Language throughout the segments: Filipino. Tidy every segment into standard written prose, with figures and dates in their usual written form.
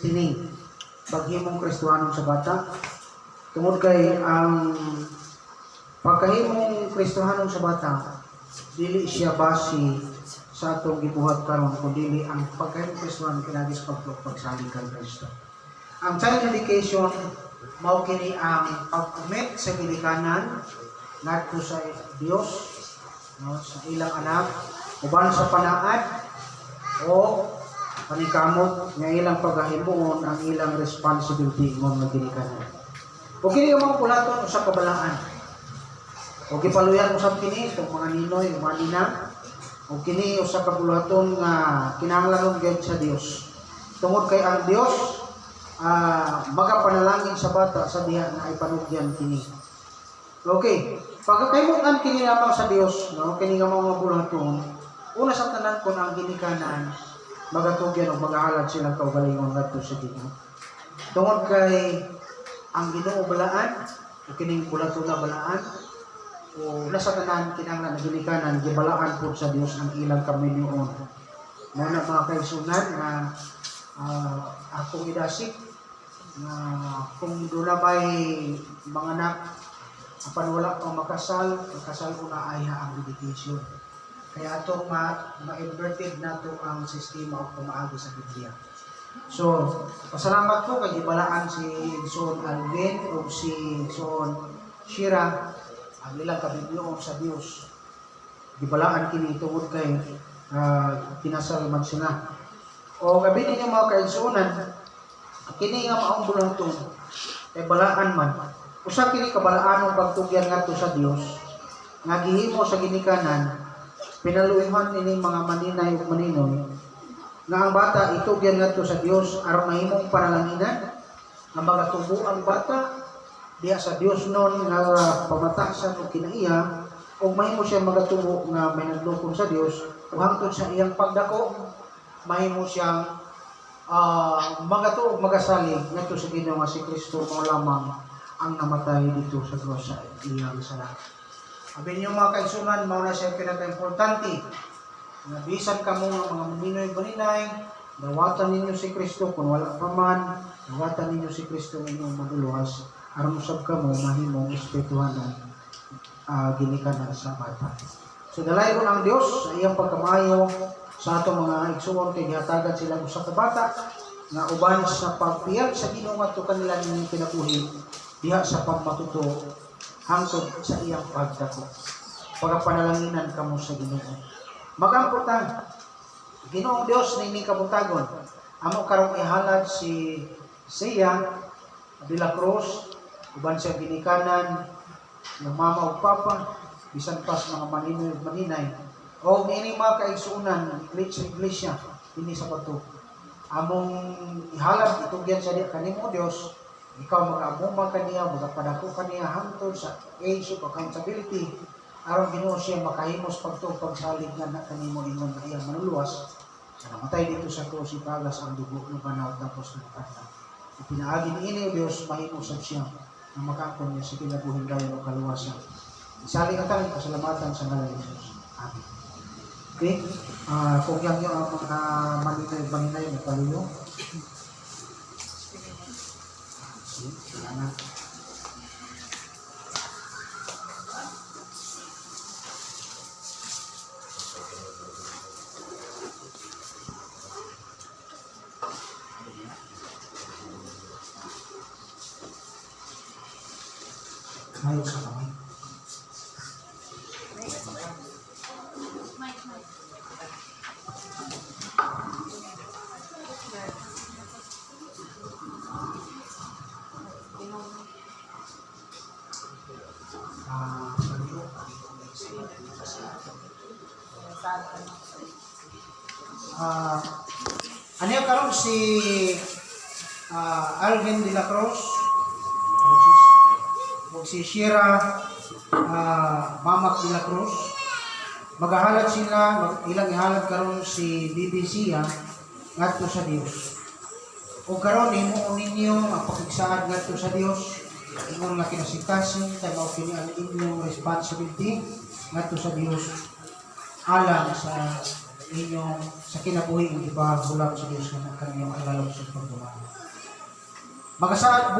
tining paghimong Kristohanon sa bata. Tungod kay ang pagkahimong Kristohanon sa bata, dili siya base sa atong gibuhat karon kundi ang pagkahimong Kristohanon kinagis pagsalig kay Kristo. Ang child dedication mao kini ang pag-commit sa gilikanan ngadto sa Dios, no, sa ilang anak uban sa panaad o panikamot nga ilang paghahimuon ang ilang responsibility mo nga gilikanan. O kini yung mga pulaton sa kabalaan. O gipaluyan usab kini itong mga ninoy, mga ninang. O kini usa ka pulaton nga kinahanglan gyud sa Dios. Tungod kay ang Dios magapanalangin sa bata sa diha na ipanugyan kini. Okay, pagkakaymutan kini lamang sa Dios, no, kini nga mga bulaton, una sa tanan kon ang ginikanan magatugyan o magahalad sila kaugalingon ngadto sa Ginoo. Tungod kay ang Ginoo balaan o kining bulaton na balaan o nasa tanan kinahanglan na ginikanan gibalaan pud sa Dios ang ilang kamilyoon. Mao na mga kaigsunan nga akong idasik na kung doon na may mga anak apan wala pang makasal ko na ay ang dedication. Kaya itong ma-inverted na ito ang sistema o pumaagi sa Biblia. So, pasalamat po kay gibalaan si Son Alvin o si Son Shira ang ilang kabibyoon sa Dios. Gibalaan kini tungod kay kinasal man sila. O gabi ninyo mga kaigsunan, kini nga maong bulaton kay balaan man. Usa kini kabalaanong pagtugyan ngadto sa Dios nga gihimo sa ginikanan pinaluihan ini mga maninay ug maninoy nga ang bata itugyan ngadto sa Dios aron mahimong panalanginan nga magatubo ang bata diha sa Dios non nga pamatasan o kinaiya ug mahimo siya magatubo nga may naglukon sa Dios ug hangtod sa iyang pagdako mahimo siyang magatuo magasalig ngadto sa Ginoo nga si Kristo mao lamang ang namatay dito sa cross sa iyang sala. Abin yung mga kaigsunan, mao na siya pinaka-importante. Nabisan ka mo ng mga maninoy-maninay, dawatan ninyo si Kristo, kung wala pa man, dawatan ninyo si Kristo inyong maduluhas, aron usab ka mo, mahimong espirituhanan, ginikanan sa bata. So, dalay ko ng Diyos sa iyang pagkamayo sa atong mga igsuon, kay gihatagan sila sa kabata, nga uban sa pagpiyag sa Ginoo nga to kanila ninyong kinabuhi, diha sa pagmatuto, hangtod sa iyang pagdako. Pagapanalanginan kamo sa Ginoo. Magamputan. Ginoong Dios nini kabutagon. Amo karong ihalad si Sia de la Cruz uban sa ginikanan ng mama ug papa bisan pas mga maninoy ug maninay. O ini mga kaigsunan sa iglesia dinhi sa bato. Among ihalad itugyan sa kanimo Dios. Ikaw mag-amuma kaniya, magapadako kaniya hangtod sa age of accountability aron Ginoo siya makahimos pagsalig nga na kanimo ingon nga iyang manuluwas sa namatay dito sa krus ipagas ang dugo ng banaw tapos ng kanta. Ipinaagi niini o Dios mahimos siya na makaangkon niya sa kinabuhing dayon o kaluwasan. Isalig ang tayo pasalamatan sa ngalan ni Jesus. Amen. Okay? Kung yan yung mga maninay na paluyo. Salamat. Ayos sa kamay. Ano yung karoon si Alvin de la Cruz o si Shira Mamak de la Cruz maghahalad sila ilang ihalad karoon si BBC ngadto sa Dios o karoon himuon ninyo ang pakigsaad ngadto sa Dios ingon nga kinasikasin kay mao kini ang inyong responsibility ngadto sa Dios alang sa inyong sa kinabuhi ang ipahulam sa Diyos na kanyang alalog sa pagduman. Magasaad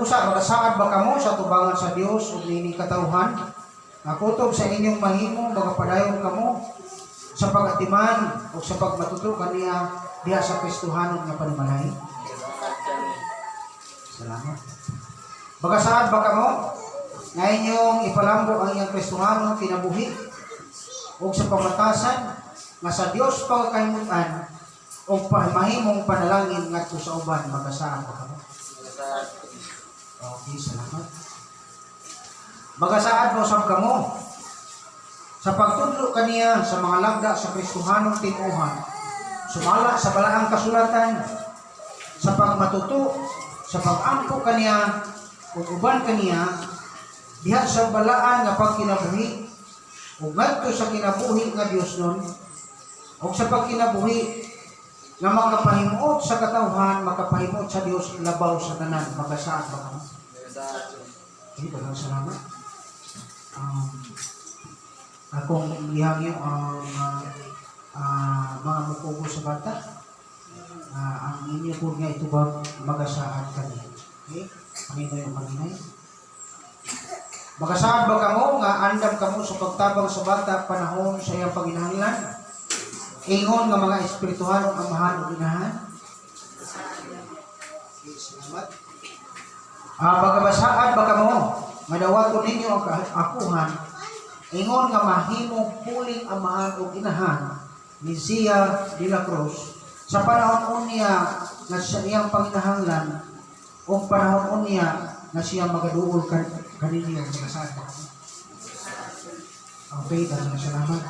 ba kamo sa tubangan sa Diyos o nini katauhan? Nakutob sa inyong mahimo, magapadayon kamo sa pag-atiman o sa pagmatuto kaniya diha sa Kristohanon nga panimalay. Salamat. Magasaad ba kamo na inyong ipalambo ang iyang Kristohanon kinabuhi o sa pamatasan nga sa Diyos pagkalimutan o mahimong panalangin ngadto sa uban? Magasaad ba kamo? Okay, salamat. Magasaad mo sab kamo sa pagtudlo kaniya sa mga lagda sa Kristohanong tinuhan, sumala sa balaang kasulatan, sa pagmatuto, sa pag-angko kaniya ug uban kaniya diha sa balaan nga pagkinabuhi ug ngadto sa kinabuhi nga Dios nun ug sa pagkinabuhi nga makapahimuot sa katawhan, makapahimuot sa Dios labaw sa tanan. Magasaad ba kamo? Okay, daghang salamat. Akong ihangyo ang mga mukugo sa bata. Ang inyo po nga ito ba magasaad kami. Okay? Panginoon yung Panginoon. Magasaad ba kamo nga andam kamo sa pagtabang sa bata panahon sa iyang paginahanglan? Ingon nga mga espirituhan ang amahan o inahan. Salamat. Bagabasaad ba kamo nga dawaton ninyo ang akuhan, ingon nga mahimong puling amahan o inahan ni Zia de la Cruz sa panahon unya nga sa iyang panginahanglan o panahon unya nga siya magaduol kaninyo. Magasaad ba kamo? Okay, daghang salamat.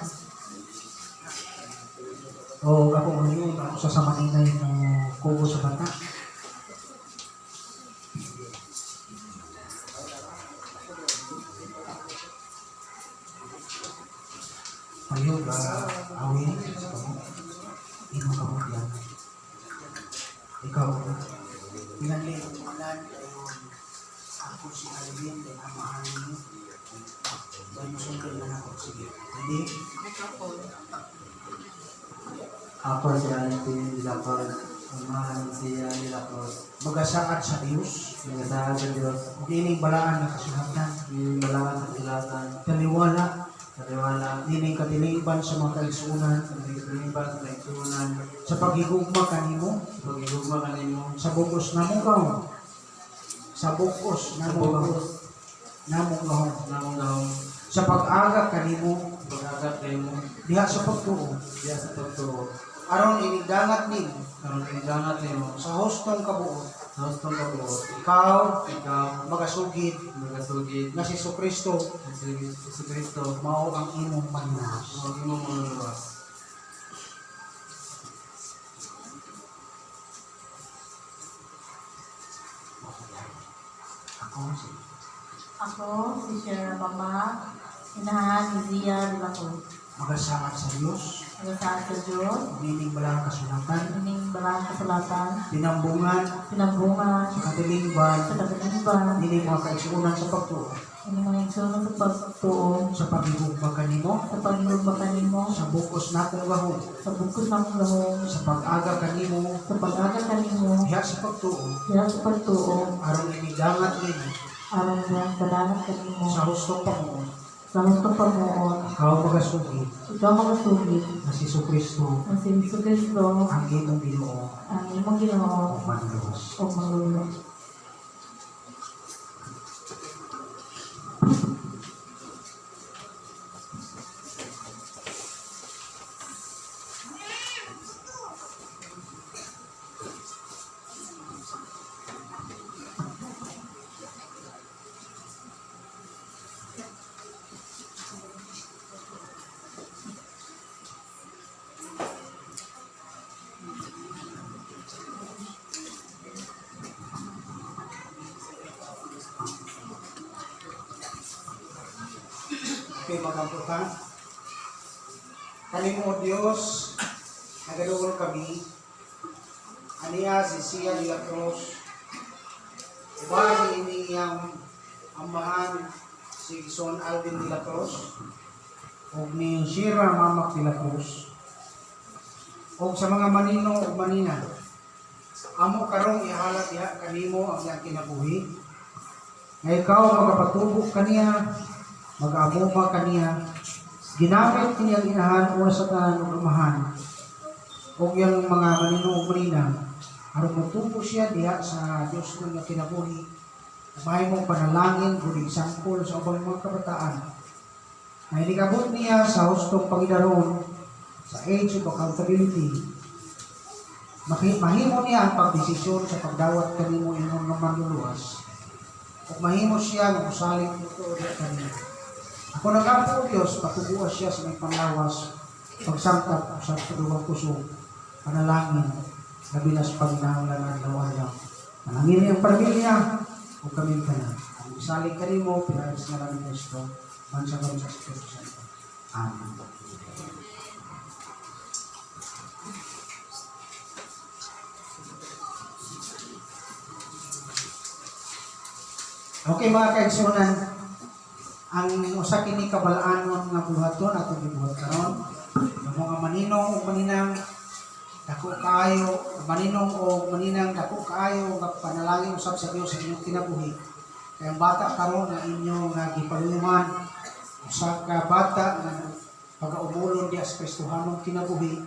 O ako ngayon, ako sa samaninay ng kubo sa bata. Ayun, awin, ino ka mo yan. Ikaw, pinanli ang malan, ayun, ako si Alvin, ay amahan mo. Dahil sundin na ako, sige. Hindi? Ako si Alvin de la Cruz, amahan siya de la Cruz. Magasaad sa Diyos, Nagasahan sa Diyos, dining balaan na kasulatan, yung balangan sa silatan, taliwala, katiwala, dining katiliban sa mga kaigsuunan, nagtiliban sa kaigsunan, sa paghigugma kanimo, pag-igugma kanimo, sa bukos na mugaw, sa bukos na sa mugaw, bukos, na mugaw, namong gahong, sa pag-aga kanimo, pag-agat kayo mo, diha sa pagtuo, diya sa pagtuo, aron inidangat nimo, karon igangat nimo, sa hustong kabuot, sa hustong kabuot, ikaw, ikaw, magasugid, nagasugid, na si Kristo, si Kristo, mao ang imong Panginoon. huwag mo manuluwas. Ako, si Shera Mama, inahan ni Zia de la Cruz. Magasaad sa Diyos, Nagasaad sa Diyos, dining balang kasulatan, ining balang kasulatan, tinambungan, pinambungan, sa katilingban, sa kataliban, dining mga kaigsuunan sa pagtuo, ining mga igsoon sa pagtuon, sa paghigugma kanimo, sa pagigugma kanimo, sa bukos na akong gahom, sa bukos ng lahong, sa pag-aga kanimo, sa pag-aga kanimo, diha sa pagtuo, diha sa pagtuon, aron inidangat nimo, aron niyang balangan kanimo, sa hustong pamuon, sa hustong pamuon, ikaw magasugid, ikaw mga sugid, na si Kristo, ang si Jesu Cristo, ang imong Ginoo, ang imong Ginoo, o manluwas. o manlulo. Okay, magkamputan. Kanimo Diyos, nagaluol kami, aniya si Zia de la Cruz, iba ni iyang amahan si Son Alvin de la Cruz, o ni Shira Mamak de la Cruz. o sa mga manino o manina. Amo karong ihalat diha kanimo ang iyang kinabuhi. Nga ikaw magapatubo kaniya, mag-amuma kaniya, ginamit kanyang inahan o sa tanan o amahan o yung mga manino o manina aron matubo siya diha sa Diyos ng kinabuhi. May mong panalangin kuning sampol sa ubang mga kabataan na inikabot niya sa hustong Panginoon sa age of accountability. Mahimo niya ang pagdesisyon sa pagdawat kanimo imong nga manluluwas ug mahimo siya nga usalig dito ulit kanimo. Ako nag-apo Diyos, patubuas siya sa may panglawas, pagsangkap sa duwang puso, panalangin, kabilas pagnahalan ng araw. Manangin niyang pamilya, o kami ka na. Ang usalig kanimo, pinayos na lang ng Kristo, mansa ka sa Espiritu Santo. Amen. Okay mga kaigsunan, ang usa kini kabal-anon nga buhaton atong gibuhat karon, ang mga maninong o maninang dako kaayo, maninong o maninang dako kaayo nga panalangin usab sa Dios sa inyong kinabuhi. Kay ang bata karon na inyo nga gipalungan, usa ka bata nga pag-aumulon di sa Kristohanong kinabuhi.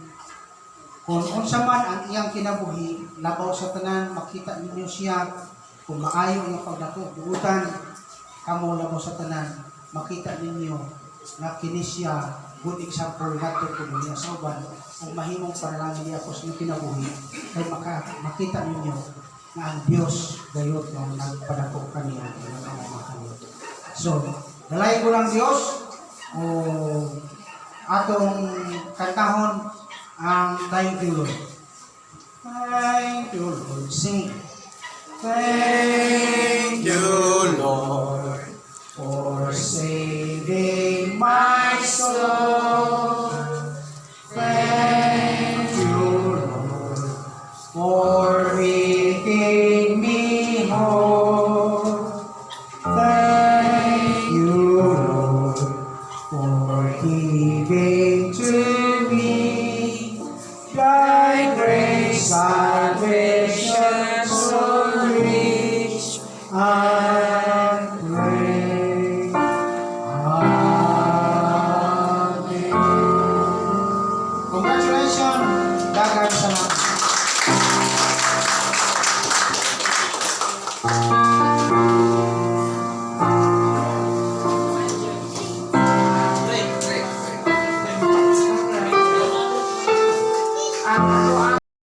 Kung unsa man ang iyang kinabuhi, labaw sa tanan makita ninyo siya. Kung maayo ang pagdako buutan, kamo labaw sa tanan, makita ninyo na kini siya good example nato kung niya sa uban kung mahimong panalangin niya po sa inyong kinabuhi kay makita ninyo na ang Diyos gayot na nagpadako kaniya so dalay ko lang Diyos o atong kantahon ang thank you Lord. Thank you Lord. Sing. Thank you Lord for saving my soul. Thank you, Lord, for making me whole. Thank you, Lord, for giving to me thy grace salvation.